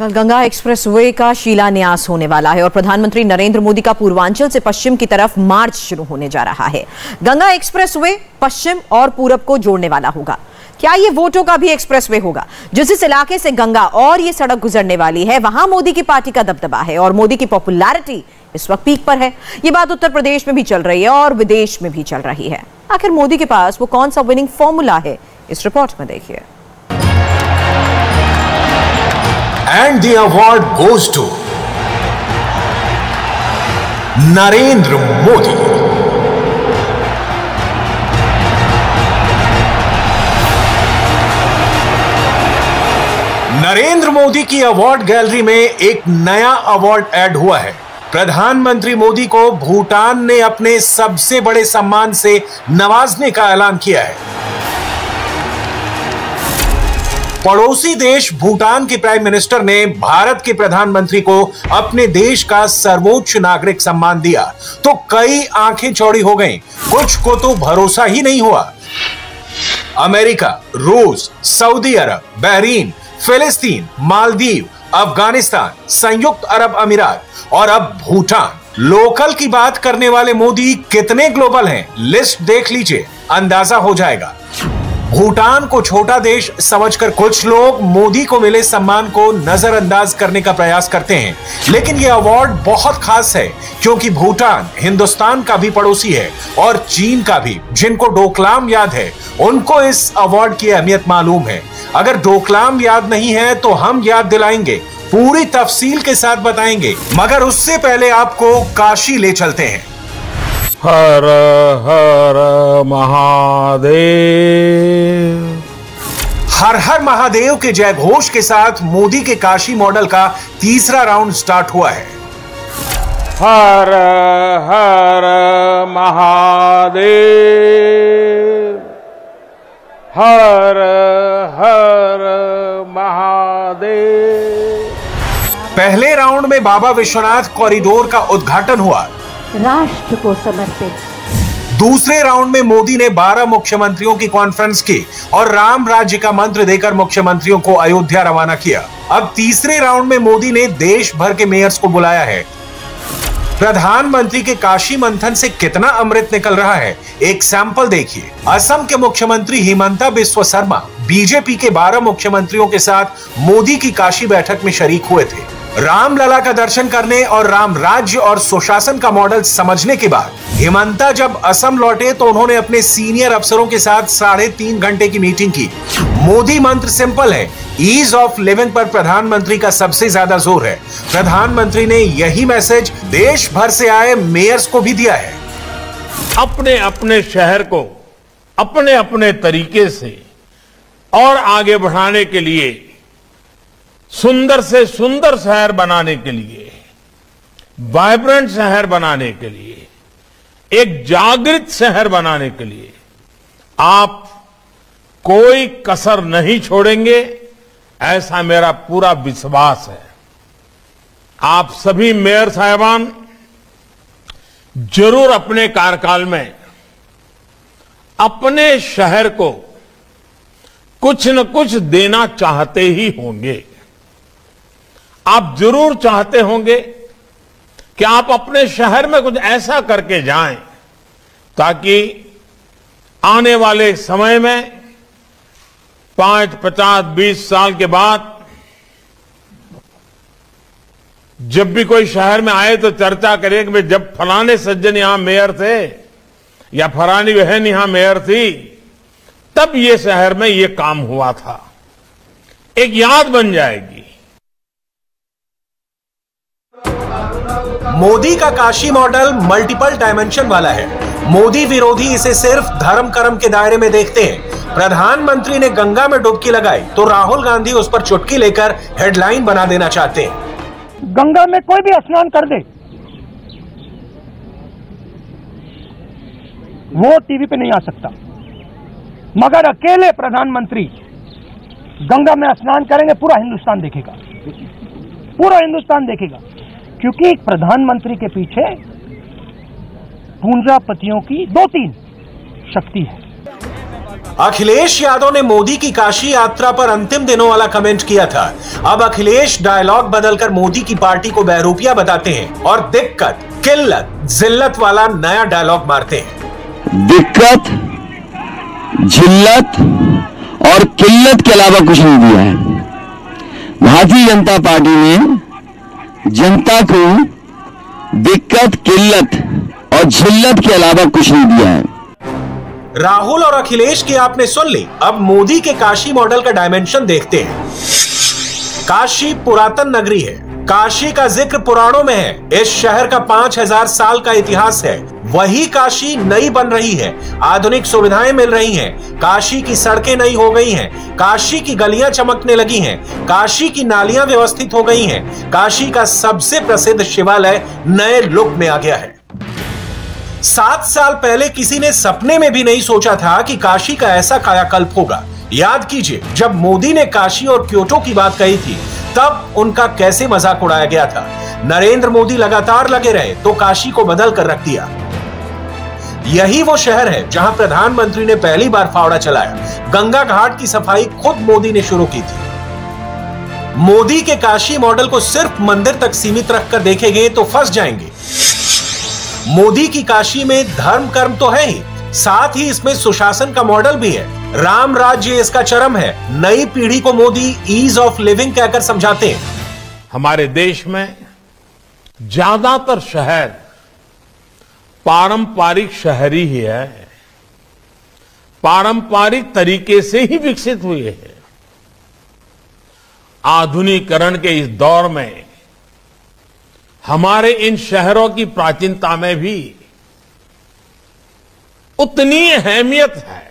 कल गंगा एक्सप्रेसवे का शिलान्यास होने वाला है और प्रधानमंत्री नरेंद्र मोदी का पूर्वांचल से पश्चिम की तरफ मार्च शुरू होने जा रहा है। गंगा एक्सप्रेसवे पश्चिम और पूरब को जोड़ने वाला होगा। क्या ये वोटों का भी एक्सप्रेसवे होगा? जिस इलाके से गंगा और ये सड़क गुजरने वाली है वहां मोदी की पार्टी का दबदबा है और मोदी की पॉपुलैरिटी इस वक्त पीक पर है। ये बात उत्तर प्रदेश में भी चल रही है और विदेश में भी चल रही है। आखिर मोदी के पास वो कौन सा विनिंग फॉर्मूला है, इस रिपोर्ट में देखिए। And the award goes to Narendra Modi. Narendra Modi की अवार्ड गैलरी में एक नया अवार्ड ऐड हुआ है। प्रधानमंत्री मोदी को भूटान ने अपने सबसे बड़े सम्मान से नवाजने का ऐलान किया है। पड़ोसी देश भूटान के प्राइम मिनिस्टर ने भारत के प्रधानमंत्री को अपने देश का सर्वोच्च नागरिक सम्मान दिया तो कई आंखें चौड़ी हो गईं। कुछ को तो भरोसा ही नहीं हुआ। अमेरिका, रूस, सऊदी अरब, बहरीन, फिलिस्तीन, मालदीव, अफगानिस्तान, संयुक्त अरब अमीरात और अब भूटान। लोकल की बात करने वाले मोदी कितने ग्लोबल हैं, लिस्ट देख लीजिए, अंदाजा हो जाएगा। भूटान को छोटा देश समझकर कुछ लोग मोदी को मिले सम्मान को नजरअंदाज करने का प्रयास करते हैं, लेकिन यह अवार्ड बहुत खास है क्योंकि भूटान हिंदुस्तान का भी पड़ोसी है और चीन का भी। जिनको डोकलाम याद है उनको इस अवार्ड की अहमियत मालूम है। अगर डोकलाम याद नहीं है तो हम याद दिलाएंगे, पूरी तफसील के साथ बताएंगे, मगर उससे पहले आपको काशी ले चलते हैं। हर हर महादेव। हर हर महादेव के जय घोष के साथ मोदी के काशी मॉडल का तीसरा राउंड स्टार्ट हुआ है। हर हर महादेव, हर हर महादेव। पहले राउंड में बाबा विश्वनाथ कॉरिडोर का उद्घाटन हुआ, राष्ट्र को समर्पित। दूसरे राउंड में मोदी ने 12 मुख्यमंत्रियों की कॉन्फ्रेंस की और राम राज्य का मंत्र देकर मुख्यमंत्रियों को अयोध्या रवाना किया। अब तीसरे राउंड में मोदी ने देश भर के मेयर्स को बुलाया है। प्रधानमंत्री के काशी मंथन से कितना अमृत निकल रहा है, एक सैंपल देखिए। असम के मुख्यमंत्री हिमंता बिस्वा शर्मा बीजेपी के 12 मुख्यमंत्रियों के साथ मोदी की काशी बैठक में शरीक हुए थे। रामलला का दर्शन करने और राम राज्य और सुशासन का मॉडल समझने के बाद हिमंता जब असम लौटे तो उन्होंने अपने सीनियर अफसरों के साथ 3.5 घंटे की मीटिंग की। मोदी मंत्र सिंपल है, ईज ऑफ लिविंग पर प्रधानमंत्री का सबसे ज्यादा जोर है। प्रधानमंत्री ने यही मैसेज देश भर से आए मेयर्स को भी दिया है। अपने अपने शहर को अपने अपने तरीके से और आगे बढ़ाने के लिए, सुंदर से सुंदर शहर बनाने के लिए, वाइब्रेंट शहर बनाने के लिए, एक जागृत शहर बनाने के लिए आप कोई कसर नहीं छोड़ेंगे, ऐसा मेरा पूरा विश्वास है। आप सभी मेयर साहिबान जरूर अपने कार्यकाल में अपने शहर को कुछ न कुछ देना चाहते ही होंगे। आप जरूर चाहते होंगे कि आप अपने शहर में कुछ ऐसा करके जाएं ताकि आने वाले समय में 5, 50, 20 साल के बाद जब भी कोई शहर में आए तो चर्चा करें कि जब फलाने सज्जन यहां मेयर थे या फलानी बहन यहां मेयर थी तब ये शहर में ये काम हुआ था, एक याद बन जाएगी। मोदी का काशी मॉडल मल्टीपल डायमेंशन वाला है। मोदी विरोधी इसे सिर्फ धर्म कर्म के दायरे में देखते हैं। प्रधानमंत्री ने गंगा में डुबकी लगाई तो राहुल गांधी उस पर चुटकी लेकर हेडलाइन बना देना चाहते हैं। गंगा में कोई भी स्नान कर दे वो टीवी पे नहीं आ सकता, मगर अकेले प्रधानमंत्री गंगा में स्नान करेंगे, पूरा हिंदुस्तान देखेगा, पूरा हिंदुस्तान देखेगा। क्योंकि प्रधानमंत्री के पीछे पूंजीपतियों की 2-3 शक्ति है। अखिलेश यादव ने मोदी की काशी यात्रा पर अंतिम दिनों वाला कमेंट किया था। अब अखिलेश डायलॉग बदलकर मोदी की पार्टी को बहरूपिया बताते हैं और दिक्कत, किल्लत, जिल्लत वाला नया डायलॉग मारते हैं। दिक्कत, जिल्लत और किल्लत के अलावा कुछ नहीं दिया है। भारतीय जनता पार्टी ने जनता को दिक्कत, किल्लत और जिल्लत के अलावा कुछ नहीं दिया है। राहुल और अखिलेश की आपने सुन ली, अब मोदी के काशी मॉडल का डायमेंशन देखते हैं। काशी पुरातन नगरी है, काशी का जिक्र पुराणों में है। इस शहर का 5000 साल का इतिहास है। वही काशी नई बन रही है, आधुनिक सुविधाएं मिल रही हैं, काशी की सड़कें नई हो गई हैं, काशी की गलियां चमकने लगी हैं, काशी की नालियां व्यवस्थित हो गई हैं, काशी का सबसे प्रसिद्ध शिवालय नए लुक में आ गया है। 7 साल पहले किसी ने सपने में भी नहीं सोचा था कि काशी का ऐसा कायाकल्प होगा। याद कीजिए, जब मोदी ने काशी और क्योटो की बात कही थी तब उनका कैसे मजाक उड़ाया गया था। नरेंद्र मोदी लगातार लगे रहे तो काशी को बदल कर रख दिया। यही वो शहर है जहां प्रधानमंत्री ने पहली बार फावड़ा चलाया। गंगा घाट की सफाई खुद मोदी ने शुरू की थी। मोदी के काशी मॉडल को सिर्फ मंदिर तक सीमित रखकर देखेंगे तो फंस जाएंगे। मोदी की काशी में धर्म कर्म तो है ही, साथ ही इसमें सुशासन का मॉडल भी है। राम राज्य इसका चरम है। नई पीढ़ी को मोदी ईज ऑफ लिविंग कहकर समझाते हैं। हमारे देश में ज्यादातर शहर पारंपरिक शहर ही है, पारंपरिक तरीके से ही विकसित हुए हैं। आधुनिकीकरण के इस दौर में हमारे इन शहरों की प्राचीनता में भी उतनी अहमियत है।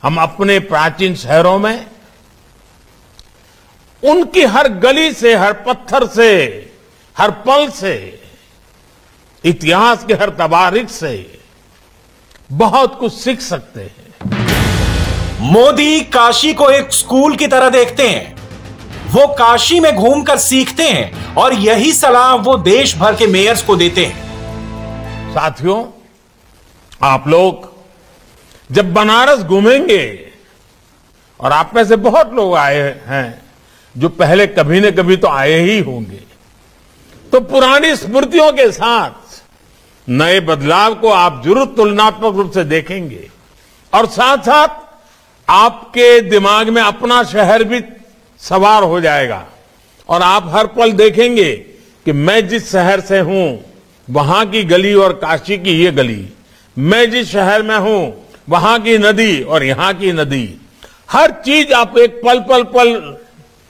हम अपने प्राचीन शहरों में उनकी हर गली से, हर पत्थर से, हर पल से, इतिहास के हर तवारीख से बहुत कुछ सीख सकते हैं। मोदी काशी को एक स्कूल की तरह देखते हैं। वो काशी में घूमकर सीखते हैं और यही सलाह वो देश भर के मेयर्स को देते हैं। साथियों, आप लोग जब बनारस घूमेंगे, और आप में से बहुत लोग आए हैं जो पहले कभी न कभी तो आए ही होंगे, तो पुरानी स्मृतियों के साथ नए बदलाव को आप जरूर तुलनात्मक रूप से देखेंगे और साथ साथ आपके दिमाग में अपना शहर भी सवार हो जाएगा और आप हर पल देखेंगे कि मैं जिस शहर से हूं वहां की गली और काशी की ये गली, मैं जिस शहर में हूं वहां की नदी और यहां की नदी, हर चीज आप एक पल पल पल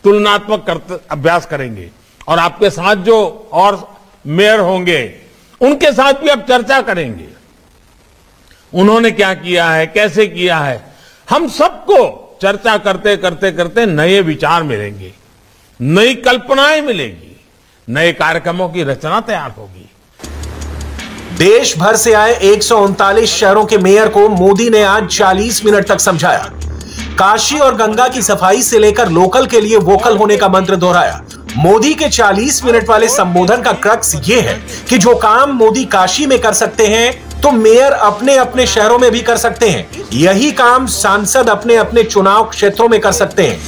तुलनात्मक अभ्यास करेंगे और आपके साथ जो और मेयर होंगे उनके साथ भी आप चर्चा करेंगे। उन्होंने क्या किया है, कैसे किया है, हम सबको चर्चा करते करते करते नए विचार मिलेंगे, नई कल्पनाएं मिलेंगी, नए कार्यक्रमों की रचना तैयार होगी। देश भर से आए 139 शहरों के मेयर को मोदी ने आज 40 मिनट तक समझाया। काशी और गंगा की सफाई से लेकर लोकल के लिए वोकल होने का मंत्र दोहराया। मोदी के 40 मिनट वाले संबोधन का क्रक्स ये है कि जो काम मोदी काशी में कर सकते हैं तो मेयर अपने अपने शहरों में भी कर सकते हैं। यही काम सांसद अपने अपने चुनाव क्षेत्रों में कर सकते हैं।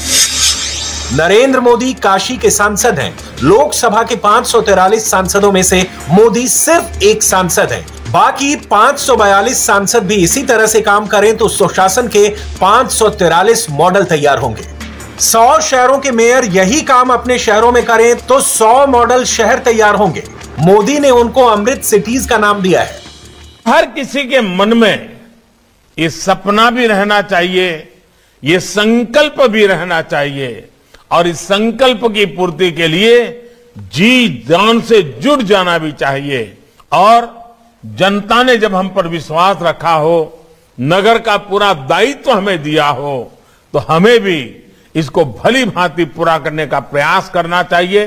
नरेंद्र मोदी काशी के सांसद हैं। लोकसभा के 543 सांसदों में से मोदी सिर्फ एक सांसद हैं। बाकी 542 सांसद भी इसी तरह से काम करें तो सुशासन के 543 मॉडल तैयार होंगे। 100 शहरों के मेयर यही काम अपने शहरों में करें तो 100 मॉडल शहर तैयार होंगे। मोदी ने उनको अमृत सिटीज का नाम दिया है। हर किसी के मन में ये सपना भी रहना चाहिए, ये संकल्प भी रहना चाहिए और इस संकल्प की पूर्ति के लिए जी जान से जुड़ जाना भी चाहिए। और जनता ने जब हम पर विश्वास रखा हो, नगर का पूरा दायित्व हमें दिया हो, तो हमें भी इसको भली भांति पूरा करने का प्रयास करना चाहिए।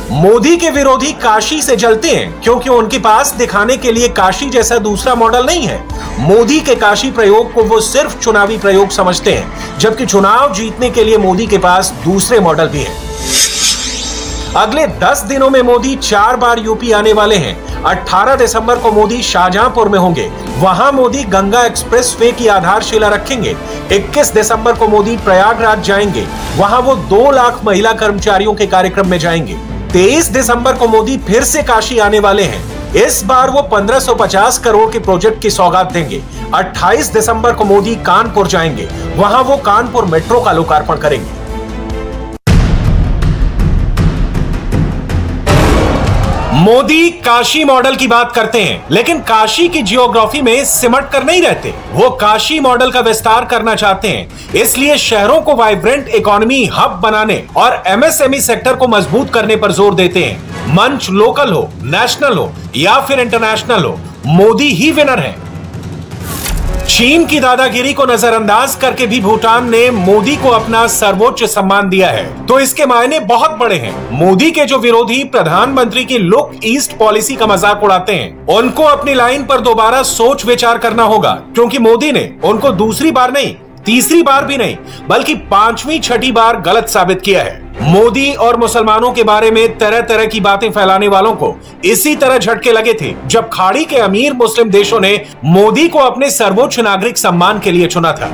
मोदी के विरोधी काशी से जलते हैं क्योंकि उनके पास दिखाने के लिए काशी जैसा दूसरा मॉडल नहीं है। मोदी के काशी प्रयोग को वो सिर्फ चुनावी प्रयोग समझते हैं, जबकि चुनाव जीतने के लिए मोदी के पास दूसरे मॉडल भी हैं। अगले 10 दिनों में मोदी 4 बार यूपी आने वाले हैं। 18 दिसंबर को मोदी शाहजहांपुर में होंगे, वहां मोदी गंगा एक्सप्रेसवे की आधारशिला रखेंगे। 21 दिसंबर को मोदी प्रयागराज जाएंगे, वहां वो 2 लाख महिला कर्मचारियों के कार्यक्रम में जाएंगे। 23 दिसंबर को मोदी फिर से काशी आने वाले हैं। इस बार वो 1550 करोड़ के प्रोजेक्ट की सौगात देंगे। 28 दिसंबर को मोदी कानपुर जाएंगे, वहां वो कानपुर मेट्रो का लोकार्पण करेंगे। मोदी काशी मॉडल की बात करते हैं, लेकिन काशी की जियोग्राफी में सिमट कर नहीं रहते। वो काशी मॉडल का विस्तार करना चाहते हैं, इसलिए शहरों को वाइब्रेंट इकोनॉमी हब बनाने और एमएसएमई सेक्टर को मजबूत करने पर जोर देते हैं। मंच लोकल हो, नेशनल हो या फिर इंटरनेशनल हो, मोदी ही विनर है। चीन की दादागिरी को नजरअंदाज करके भी भूटान ने मोदी को अपना सर्वोच्च सम्मान दिया है, तो इसके मायने बहुत बड़े हैं। मोदी के जो विरोधी प्रधानमंत्री की लुक ईस्ट पॉलिसी का मजाक उड़ाते हैं, उनको अपनी लाइन पर दोबारा सोच विचार करना होगा, क्योंकि मोदी ने उनको दूसरी बार नहीं, तीसरी बार भी नहीं, बल्कि 5वीं छठी बार गलत साबित किया है। मोदी और मुसलमानों के बारे में तरह तरह की बातें फैलाने वालों को इसी तरह झटके लगे थे जब खाड़ी के अमीर मुस्लिम देशों ने मोदी को अपने सर्वोच्च नागरिक सम्मान के लिए चुना था।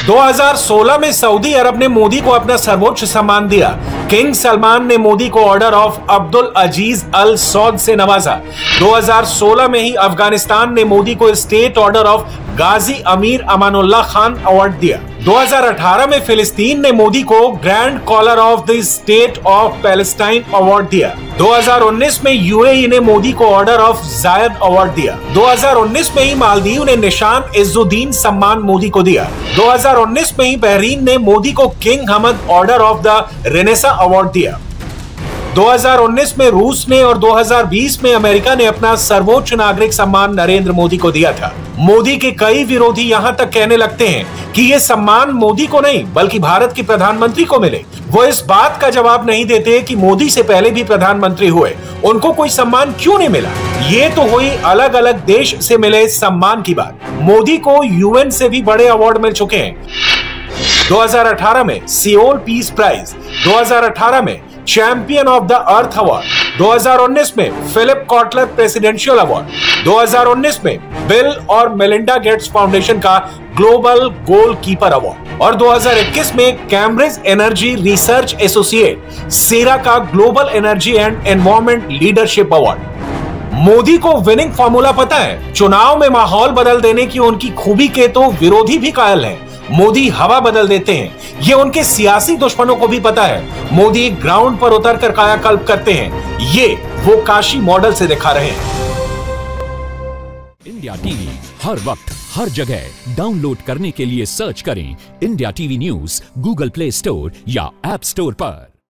2016 में सऊदी अरब ने मोदी को अपना सर्वोच्च सम्मान दिया। किंग सलमान ने मोदी को ऑर्डर ऑफ अब्दुल अजीज अल सौद से नवाजा। 2016 में ही अफगानिस्तान ने मोदी को स्टेट ऑर्डर ऑफ गाजी अमीर अमानुल्लाह खान अवार्ड दिया। 2018 में फिलिस्तीन ने मोदी को grand collar of the state of Palestine award दिया। 2019 में यूएई ने मोदी को ऑर्डर ऑफ जायद अवार्ड दिया। 2019 में ही मालदीव ने निशान इज्जुद्दीन सम्मान मोदी को दिया। 2019 में ही बहरीन ने मोदी को king Hamad order of the Renaissance award दिया। 2019 में रूस ने और 2020 में अमेरिका ने अपना सर्वोच्च नागरिक सम्मान नरेंद्र मोदी को दिया था। मोदी के कई विरोधी यहां तक कहने लगते हैं कि ये सम्मान मोदी को नहीं बल्कि भारत के प्रधानमंत्री को मिले। वो इस बात का जवाब नहीं देते कि मोदी से पहले भी प्रधानमंत्री हुए, उनको कोई सम्मान क्यों नहीं मिला। ये तो हुई अलग अलग देश से मिले सम्मान की बात। मोदी को यूएन से भी बड़े अवार्ड मिल चुके हैं। 2018 में सियोल पीस प्राइज, 2018 में champion of the earth award, 2019 में फिलिप कॉटलर प्रेसिडेंशियल अवार्ड, 2019 में बिल और मेलिंडा गेट्स फाउंडेशन का ग्लोबल गोल कीपर अवार्ड और 2021 में कैम्ब्रिज एनर्जी रिसर्च एसोसिएट सेरा का global energy and environment leadership award. Modi को विनिंग फॉर्मूला पता है। चुनाव में माहौल बदल देने की उनकी खूबी के तो विरोधी भी कायल हैं। मोदी हवा बदल देते हैं, ये उनके सियासी दुश्मनों को भी पता है। मोदी ग्राउंड पर उतरकर कायाकल्प करते हैं, ये वो काशी मॉडल से दिखा रहे हैं। इंडिया टीवी हर वक्त हर जगह डाउनलोड करने के लिए सर्च करें India TV news Google play store या ऐप स्टोर पर।